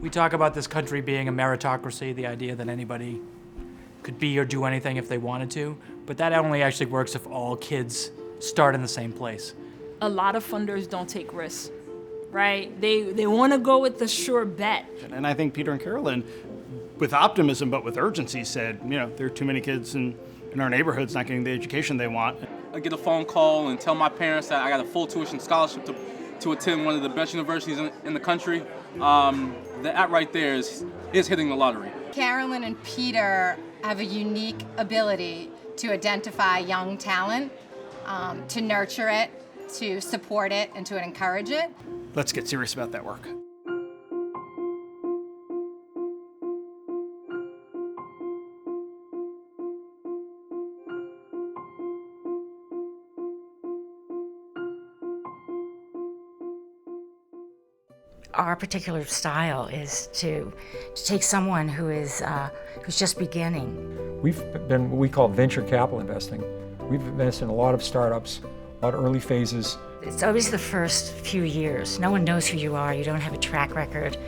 We talk about this country being a meritocracy, the idea that anybody could be or do anything if they wanted to, but that only actually works if all kids start in the same place. A lot of funders don't take risks, right? They want to go with the sure bet. And I think Peter and Carolyn, with optimism but with urgency, said, there are too many kids in our neighborhoods not getting the education they want. I get a phone call and tell my parents that I got a full tuition scholarship to attend one of the best universities in the country. That right there is hitting the lottery. Carolyn and Peter have a unique ability to identify young talent, to nurture it, to support it, and to encourage it. Let's get serious about that work. Our particular style is to take someone who is who's just beginning. We've been what we call venture capital investing. We've invested in a lot of startups, a lot of early phases. It's always the first few years. No one knows who you are. You don't have a track record.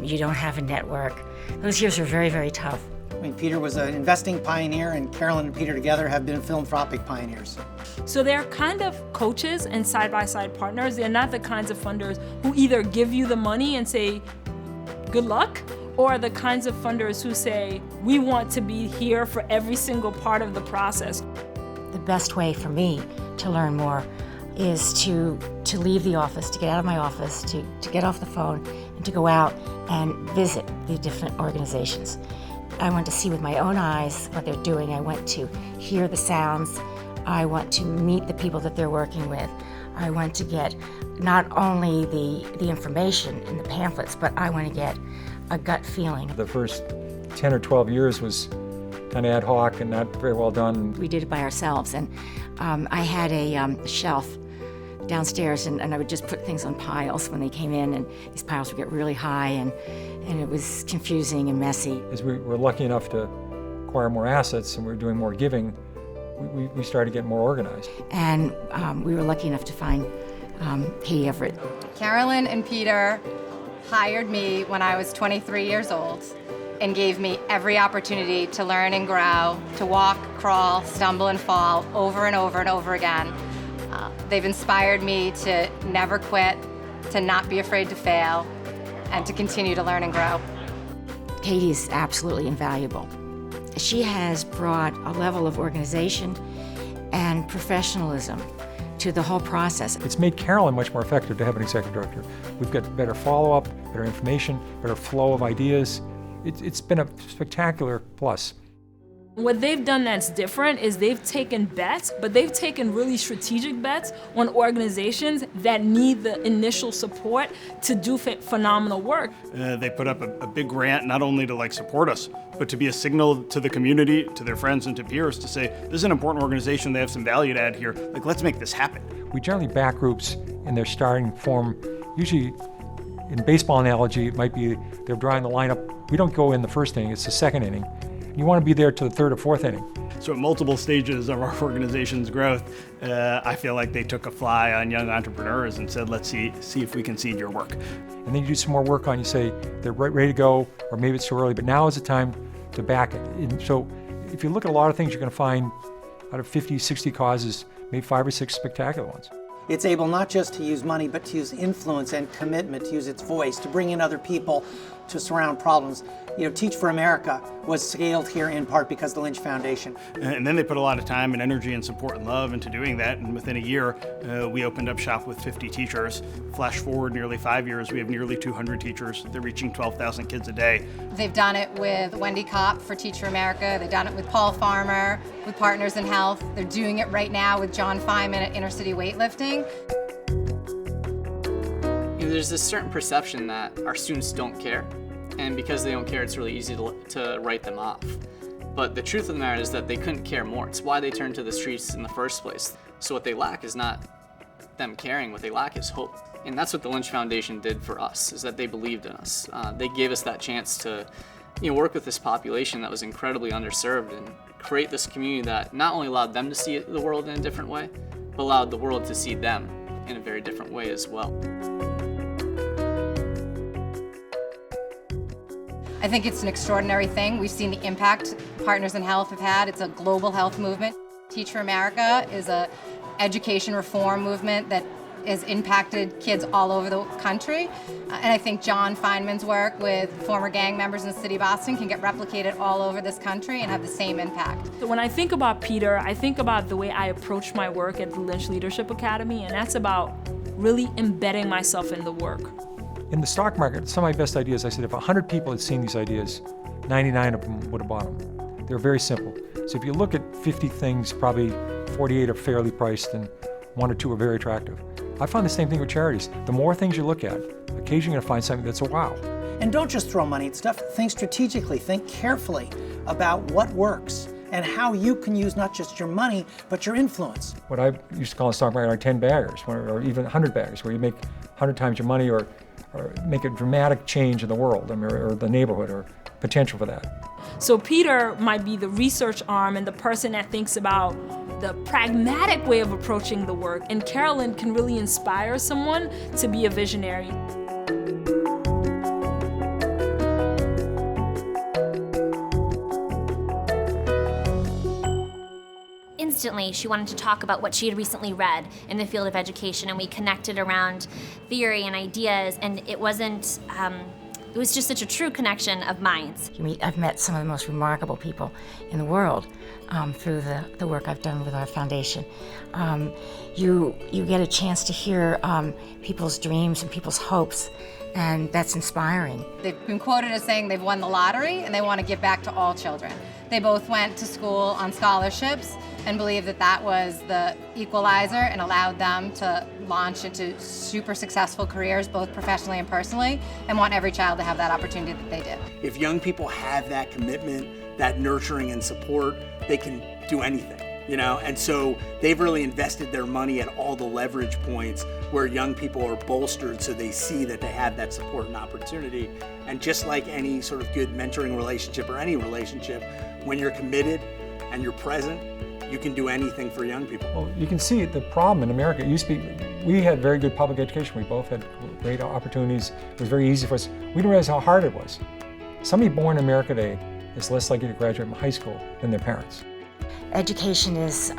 You don't have a network. Those years are very, very tough. I mean, Peter was an investing pioneer, and Carolyn and Peter together have been philanthropic pioneers. So they're kind of coaches and side-by-side partners. They're not the kinds of funders who either give you the money and say, good luck, or the kinds of funders who say, we want to be here for every single part of the process. The best way for me to learn more is to leave the office, to get out of my office, to get off the phone, and to go out and visit the different organizations. I want to see with my own eyes what they're doing. I want to hear the sounds. I want to meet the people that they're working with. I want to get not only the information in the pamphlets, but I want to get a gut feeling. The first 10 or 12 years was kind of ad hoc and not very well done. We did it by ourselves, and I had a shelf downstairs, and I would just put things on piles when they came in, and these piles would get really high, and it was confusing and messy. As we were lucky enough to acquire more assets and we were doing more giving, we started getting more organized. And we were lucky enough to find Katie Everett. Carolyn and Peter hired me when I was 23 years old and gave me every opportunity to learn and grow, to walk, crawl, stumble, and fall over and over and over again. They've inspired me to never quit, to not be afraid to fail, and to continue to learn and grow. Katie is absolutely invaluable. She has brought a level of organization and professionalism to the whole process. It's made Carolyn much more effective to have an executive director. We've got better follow-up, better information, better flow of ideas. It's been a spectacular plus. What they've done that's different is they've taken bets, but they've taken really strategic bets on organizations that need the initial support to do phenomenal work. They put up a big grant not only to support us, but to be a signal to the community, to their friends and to peers to say, this is an important organization, they have some value to add here, let's make this happen. We generally back groups in their starting form. Usually, in baseball analogy, it might be they're drawing the lineup. We don't go in the first inning, it's the second inning. You want to be there to the third or fourth inning. So at multiple stages of our organization's growth, I feel like they took a fly on young entrepreneurs and said, let's see if we can seed your work. And then you do some more work on, you say, they're ready to go, or maybe it's too early, but now is the time to back it. And so if you look at a lot of things, you're going to find out of 50, 60 causes, maybe 5 or 6 spectacular ones. It's able not just to use money, but to use influence and commitment, to use its voice, to bring in other people, to surround problems. Teach for America was scaled here in part because of the Lynch Foundation. And then they put a lot of time and energy and support and love into doing that, and within a year, we opened up shop with 50 teachers. Flash forward nearly 5 years, we have nearly 200 teachers. They're reaching 12,000 kids a day. They've done it with Wendy Kopp for Teach for America. They've done it with Paul Farmer, with Partners in Health. They're doing it right now with John Feynman at Inner City Weightlifting. There's this certain perception that our students don't care, and because they don't care, it's really easy to write them off. But the truth of the matter is that they couldn't care more. It's why they turned to the streets in the first place. So what they lack is not them caring, what they lack is hope. And that's what the Lynch Foundation did for us, is that they believed in us. They gave us that chance to work with this population that was incredibly underserved and create this community that not only allowed them to see the world in a different way, but allowed the world to see them in a very different way as well. I think it's an extraordinary thing. We've seen the impact Partners in Health have had. It's a global health movement. Teach for America is a education reform movement that has impacted kids all over the country. And I think John Feynman's work with former gang members in the city of Boston can get replicated all over this country and have the same impact. So when I think about Peter, I think about the way I approach my work at the Lynch Leadership Academy, and that's about really embedding myself in the work. In the stock market, some of my best ideas, I said if 100 people had seen these ideas, 99 of them would have bought them. They're very simple. So if you look at 50 things, probably 48 are fairly priced and 1 or 2 are very attractive. I found the same thing with charities. The more things you look at, occasionally you're going to find something that's a wow. And don't just throw money at stuff. Think strategically, think carefully about what works and how you can use not just your money, but your influence. What I used to call in stock market are 10 baggers, or even 100 baggers, where you make 100 times your money or make a dramatic change in the world or the neighborhood or potential for that. So Peter might be the research arm and the person that thinks about the pragmatic way of approaching the work, and Carolyn can really inspire someone to be a visionary. Instantly, she wanted to talk about what she had recently read in the field of education, and we connected around theory and ideas, and it wasn't, it was just such a true connection of minds. I've met some of the most remarkable people in the world through the work I've done with our foundation. You get a chance to hear people's dreams and people's hopes, and that's inspiring. They've been quoted as saying they've won the lottery and they want to give back to all children. They both went to school on scholarships and believe that that was the equalizer and allowed them to launch into super successful careers, both professionally and personally, and want every child to have that opportunity that they did. If young people have that commitment, that nurturing and support, they can do anything, you know? And so they've really invested their money at all the leverage points where young people are bolstered so they see that they have that support and opportunity. And just like any sort of good mentoring relationship or any relationship, when you're committed and you're present, you can do anything for young people. Well, you can see the problem in America. It used to be, we had very good public education. We both had great opportunities. It was very easy for us. We didn't realize how hard it was. Somebody born in America today is less likely to graduate from high school than their parents. Education is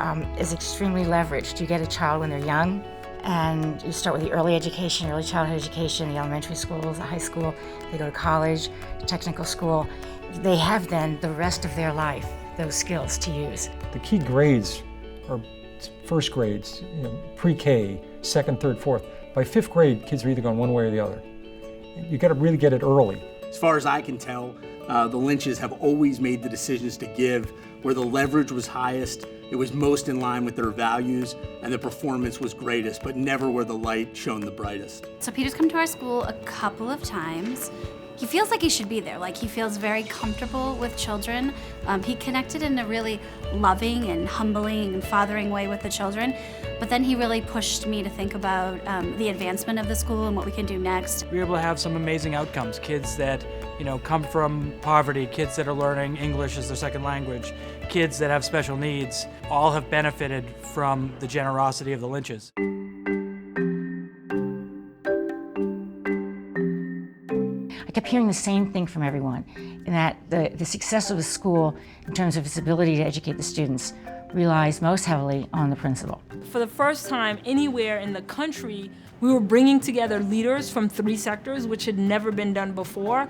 extremely leveraged. You get a child when they're young, and you start with the early education, early childhood education, the elementary schools, the high school. They go to college, technical school. They have then the rest of their life those skills to use. The key grades are first grades, pre-K, second, third, fourth. By fifth grade, kids are either going one way or the other. You got to really get it early. As far as I can tell, the Lynches have always made the decisions to give where the leverage was highest, it was most in line with their values, and the performance was greatest, but never where the light shone the brightest. So Peter's come to our school a couple of times. He feels like he should be there, like he feels very comfortable with children. He connected in a really loving and humbling and fathering way with the children, but then he really pushed me to think about the advancement of the school and what we can do next. We're able to have some amazing outcomes. Kids that, come from poverty, kids that are learning English as their second language, kids that have special needs, all have benefited from the generosity of the Lynches. I kept hearing the same thing from everyone, in that the success of the school in terms of its ability to educate the students relies most heavily on the principal. For the first time anywhere in the country, we were bringing together leaders from 3 sectors, which had never been done before.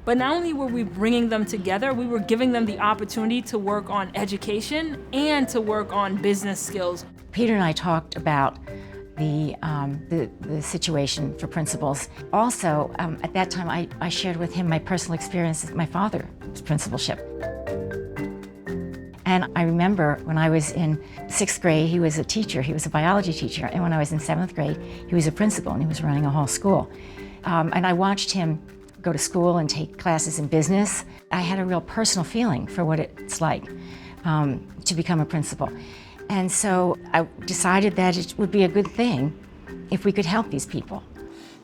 But not only were we bringing them together, we were giving them the opportunity to work on education and to work on business skills. Peter and I talked about the situation for principals. Also, at that time, I shared with him my personal experience with my father's principalship. And I remember when I was in 6th grade, he was a teacher, he was a biology teacher, and when I was in 7th grade, he was a principal and he was running a whole school. And I watched him go to school and take classes in business. I had a real personal feeling for what it's like to become a principal. And so I decided that it would be a good thing if we could help these people.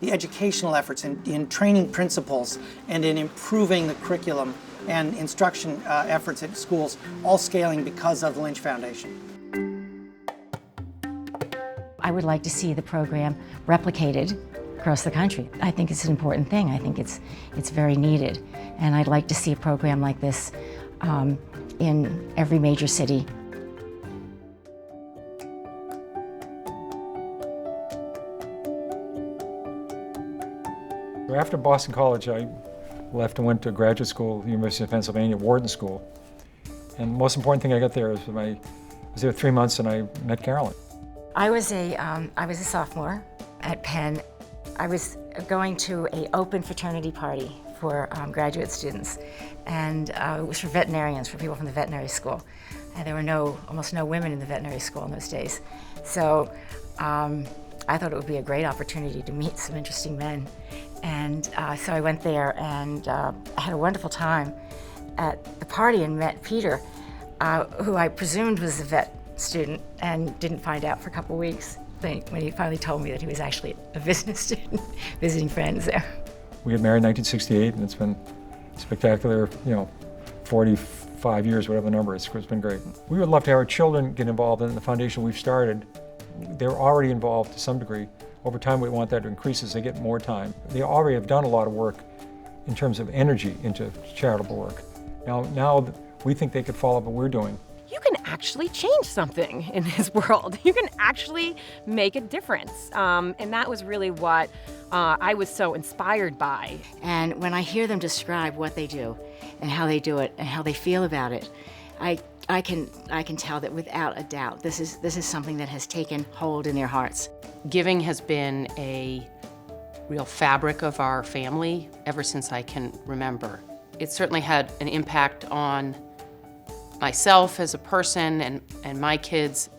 The educational efforts in training principals and in improving the curriculum and instruction efforts at schools, all scaling because of the Lynch Foundation. I would like to see the program replicated across the country. I think it's an important thing. I think it's very needed. And I'd like to see a program like this in every major city. After Boston College, I left and went to graduate school at the University of Pennsylvania, Wharton School. And the most important thing I got there is I was there 3 months and I met Carolyn. I was a sophomore at Penn. I was going to an open fraternity party for graduate students, and it was for veterinarians, for people from the veterinary school. And there were almost no women in the veterinary school in those days. So I thought it would be a great opportunity to meet some interesting men. And so I went there and I had a wonderful time at the party and met Peter, who I presumed was a vet student and didn't find out for a couple weeks when he finally told me that he was actually a business student visiting friends there. We got married in 1968 and it's been spectacular, 45 years, whatever the number is. It's been great. We would love to have our children get involved in the foundation we've started. They're already involved to some degree. Over time, we want that to increase as they get more time. They already have done a lot of work in terms of energy into charitable work. Now we think they could follow what we're doing. You can actually change something in this world. You can actually make a difference. And that was really what I was so inspired by. And when I hear them describe what they do and how they do it and how they feel about it, I can tell that without a doubt, this is something that has taken hold in their hearts. Giving has been a real fabric of our family ever since I can remember. It certainly had an impact on myself as a person and my kids.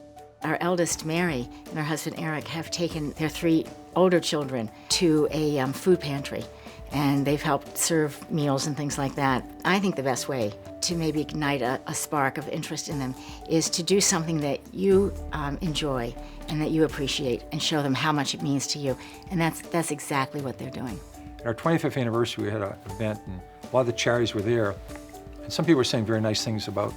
Our eldest, Mary, and her husband, Eric, have taken their 3 older children to a food pantry, and they've helped serve meals and things like that. I think the best way to maybe ignite a spark of interest in them is to do something that you enjoy and that you appreciate and show them how much it means to you. And that's exactly what they're doing. At our 25th anniversary, we had an event and a lot of the charities were there. And some people were saying very nice things about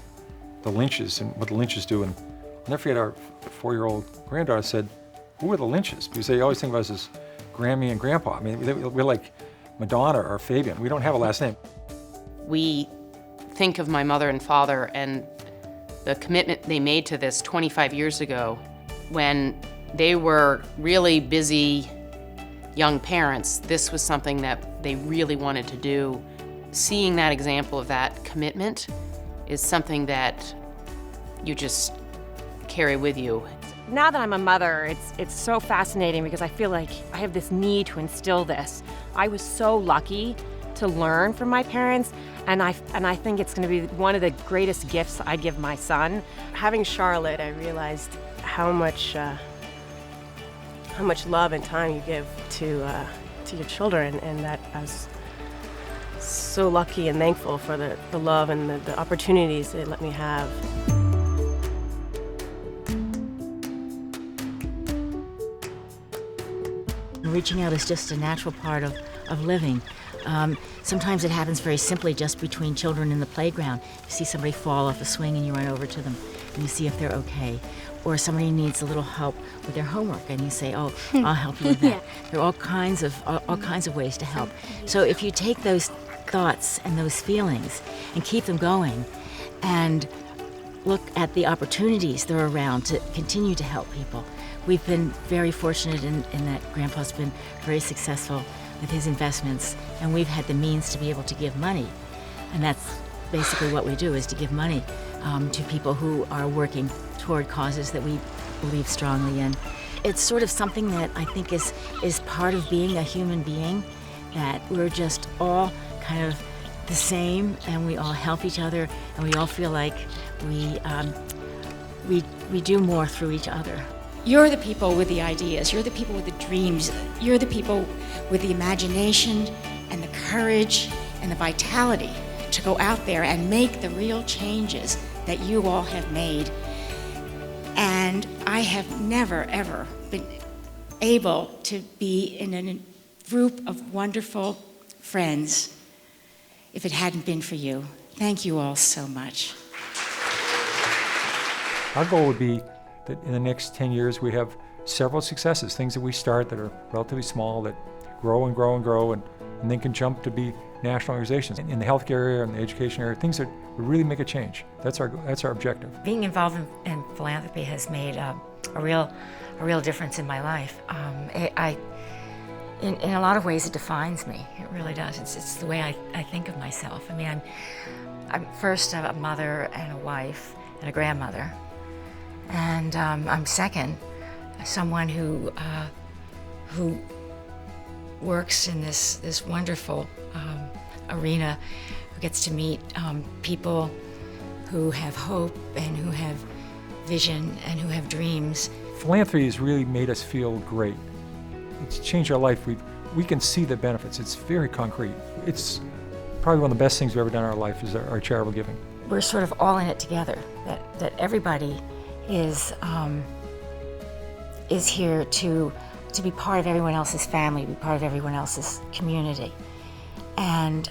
the Lynches and what the Lynches do. And I'll never forget our 4-year-old granddaughter said, "Who are the Lynches?" Because they always think of us as Grammy and Grandpa. I mean, we're like Madonna or Fabian. We don't have a last name. We think of my mother and father and the commitment they made to this 25 years ago when they were really busy young parents. This was something that they really wanted to do. Seeing that example of that commitment is something that you just carry with you. Now that I'm a mother, it's so fascinating because I feel like I have this need to instill this. I was so lucky to learn from my parents, and I think it's going to be one of the greatest gifts I give my son. Having Charlotte, I realized how much love and time you give to your children, and that I was so lucky and thankful for the love and the opportunities they let me have. Reaching out is just a natural part of living. Sometimes it happens very simply just between children in the playground. You see somebody fall off a swing and you run over to them and you see if they're okay. Or somebody needs a little help with their homework and you say, "Oh, I'll help you with that." Yeah. There are all kinds of ways to help. So if you take those thoughts and those feelings and keep them going and look at the opportunities that are around to continue to help people. We've been very fortunate in that Grandpa's been very successful with his investments, and we've had the means to be able to give money. And that's basically what we do, is to give money to people who are working toward causes that we believe strongly in. It's sort of something that I think is part of being a human being, that we're just all kind of the same, and we all help each other, and we all feel like we do more through each other. You're the people with the ideas, you're the people with the dreams, you're the people with the imagination and the courage and the vitality to go out there and make the real changes that you all have made. And I have never, ever been able to be in a group of wonderful friends if it hadn't been for you. Thank you all so much. Our goal would be that in the next 10 years we have several successes, things that we start that are relatively small that grow and grow and grow and then can jump to be national organizations. In the healthcare area and the education area, things that really make a change. That's our objective. Being involved in philanthropy has made a real difference in my life. In a lot of ways, it defines me. It really does. It's the way I think of myself. I mean, I'm first a mother and a wife and a grandmother, and I'm second, someone who works in this wonderful arena, who gets to meet people who have hope and who have vision and who have dreams. Philanthropy has really made us feel great. It's changed our life. We can see the benefits. It's very concrete. It's probably one of the best things we've ever done in our life is our charitable giving. We're sort of all in it together. That everybody is here to be part of everyone else's family, be part of everyone else's community. And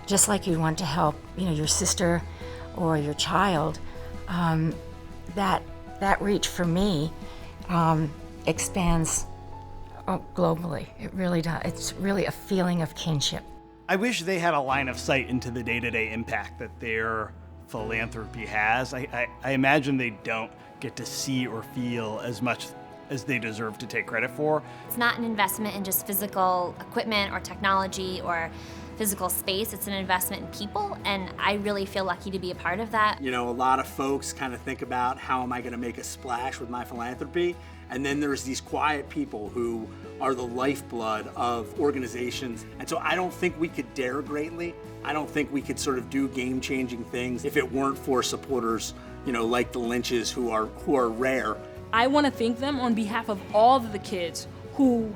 just like you'd want to help, your sister or your child, that reach for me expands globally. It really does. It's really a feeling of kinship. I wish they had a line of sight into the day-to-day impact that their philanthropy has. I imagine they don't get to see or feel as much as they deserve to take credit for. It's not an investment in just physical equipment or technology or physical space. It's an investment in people, and I really feel lucky to be a part of that. A lot of folks kind of think about how am I going to make a splash with my philanthropy, and then there's these quiet people who are the lifeblood of organizations. And so I don't think we could dare greatly. I don't think we could sort of do game-changing things if it weren't for supporters, like the Lynches who are rare. I want to thank them on behalf of all of the kids who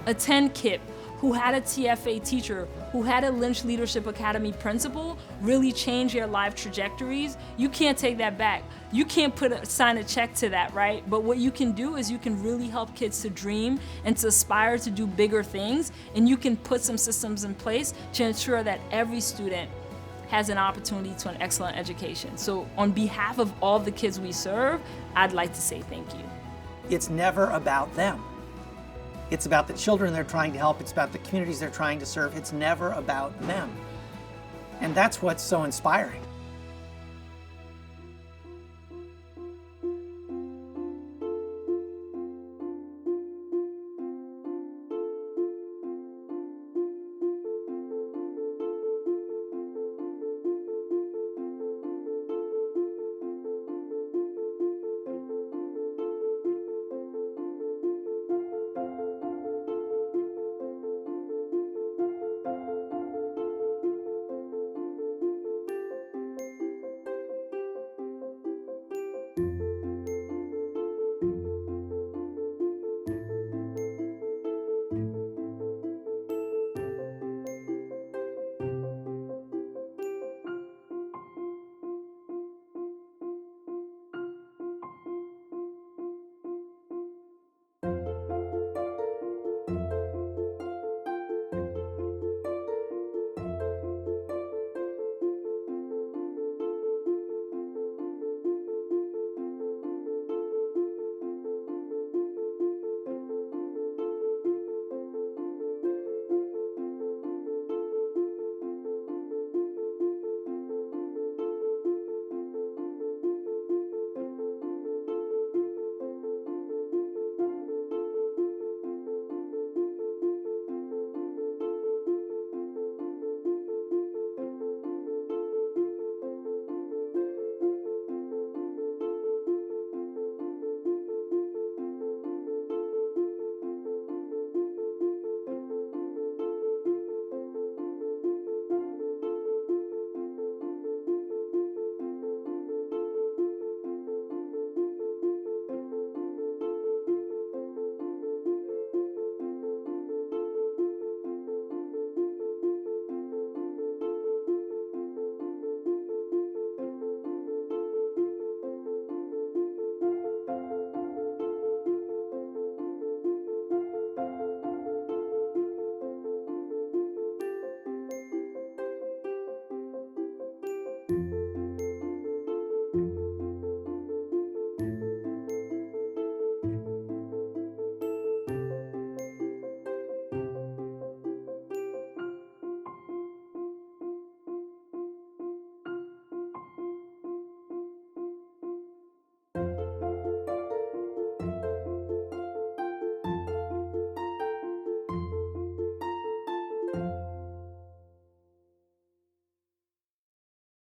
attend KIPP, who had a TFA teacher, who had a Lynch Leadership Academy principal really change their life trajectories. You can't take that back. You can't sign a check to that, right? But what you can do is you can really help kids to dream and to aspire to do bigger things, and you can put some systems in place to ensure that every student has an opportunity to an excellent education. So on behalf of all the kids we serve, I'd like to say thank you. It's never about them. It's about the children they're trying to help. It's about the communities they're trying to serve. It's never about them. And that's what's so inspiring.